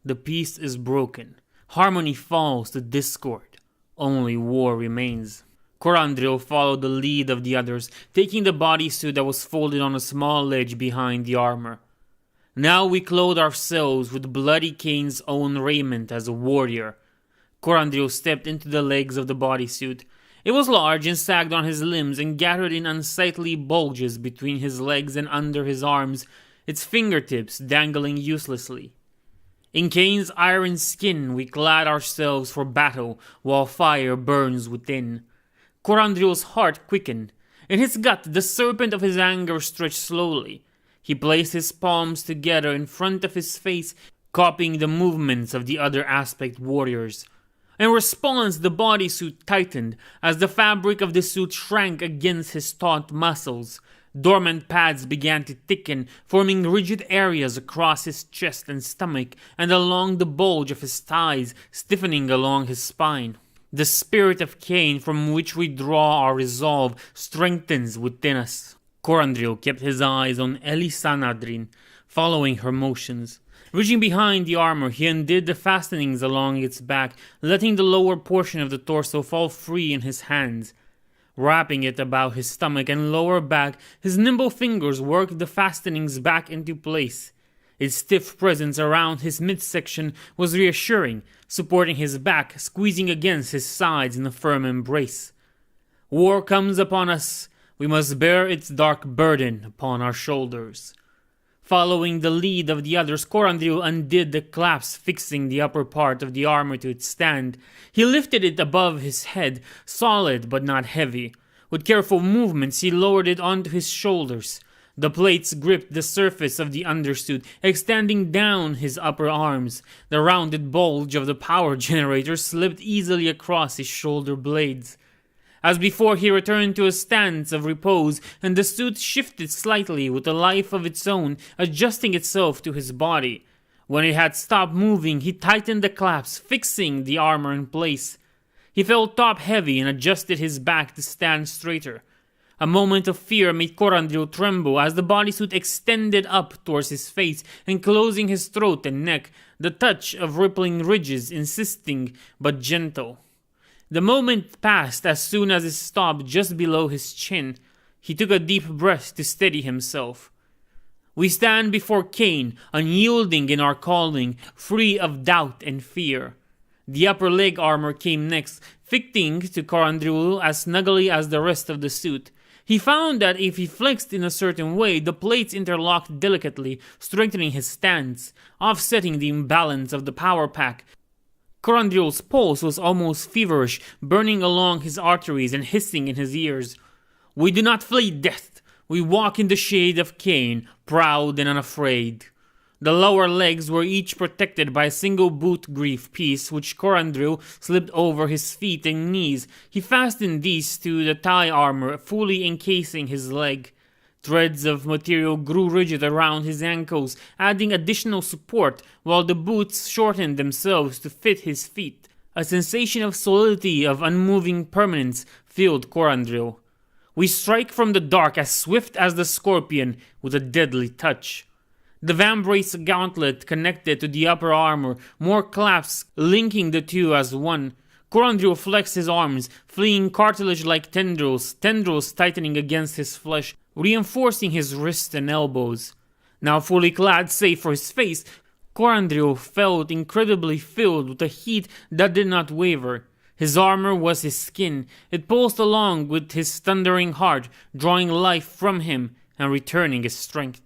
The peace is broken. Harmony falls to discord. Only war remains. Corandril followed the lead of the others, taking the bodysuit that was folded on a small ledge behind the armor. Now we clothe ourselves with bloody Khaine's own raiment as a warrior. Corandril stepped into the legs of the bodysuit. It was large and sagged on his limbs and gathered in unsightly bulges between his legs and under his arms, its fingertips dangling uselessly. In Khaine's iron skin we clad ourselves for battle, while fire burns within. Corandril's heart quickened. In his gut the serpent of his anger stretched slowly. He placed his palms together in front of his face, copying the movements of the other aspect warriors. In response, the bodysuit tightened as the fabric of the suit shrank against his taut muscles. Dormant pads began to thicken, forming rigid areas across his chest and stomach and along the bulge of his thighs, stiffening along his spine. The spirit of Khaine from which we draw our resolve strengthens within us. Corandril kept his eyes on Elisanadrin, following her motions. Reaching behind the armor, he undid the fastenings along its back, letting the lower portion of the torso fall free in his hands. Wrapping it about his stomach and lower back, his nimble fingers worked the fastenings back into place. Its stiff presence around his midsection was reassuring, supporting his back, squeezing against his sides in a firm embrace. War comes upon us. We must bear its dark burden upon our shoulders. Following the lead of the others, Corandril undid the clasps fixing the upper part of the armor to its stand. He lifted it above his head, solid but not heavy. With careful movements, he lowered it onto his shoulders. The plates gripped the surface of the undersuit, extending down his upper arms. The rounded bulge of the power generator slipped easily across his shoulder blades. As before, he returned to a stance of repose, and the suit shifted slightly with a life of its own, adjusting itself to his body. When it had stopped moving, he tightened the clasps, fixing the armor in place. He felt top-heavy and adjusted his back to stand straighter. A moment of fear made Corandril tremble as the bodysuit extended up towards his face, enclosing his throat and neck, the touch of rippling ridges insisting but gentle. The moment passed as soon as it stopped just below his chin. He took a deep breath to steady himself. We stand before Khaine, unyielding in our calling, free of doubt and fear. The upper leg armor came next, fitting to Corandril as snugly as the rest of the suit. He found that if he flexed in a certain way, the plates interlocked delicately, strengthening his stance, offsetting the imbalance of the power pack. Corandril's pulse was almost feverish, burning along his arteries and hissing in his ears. We do not flee death. We walk in the shade of Khaine, proud and unafraid. The lower legs were each protected by a single boot greave piece which Corandril slipped over his feet and knees. He fastened these to the thigh armor, fully encasing his leg. Threads of material grew rigid around his ankles, adding additional support, while the boots shortened themselves to fit his feet. A sensation of solidity, of unmoving permanence, filled Corandril. We strike from the dark as swift as the scorpion, with a deadly touch. The vambrace gauntlet connected to the upper armor, more clasps linking the two as one. Corandril flexed his arms, fleeing cartilage-like tendrils tightening against his flesh, reinforcing his wrists and elbows. Now fully clad save for his face, Corandril felt incredibly filled with a heat that did not waver. His armor was his skin. It pulsed along with his thundering heart, drawing life from him and returning his strength.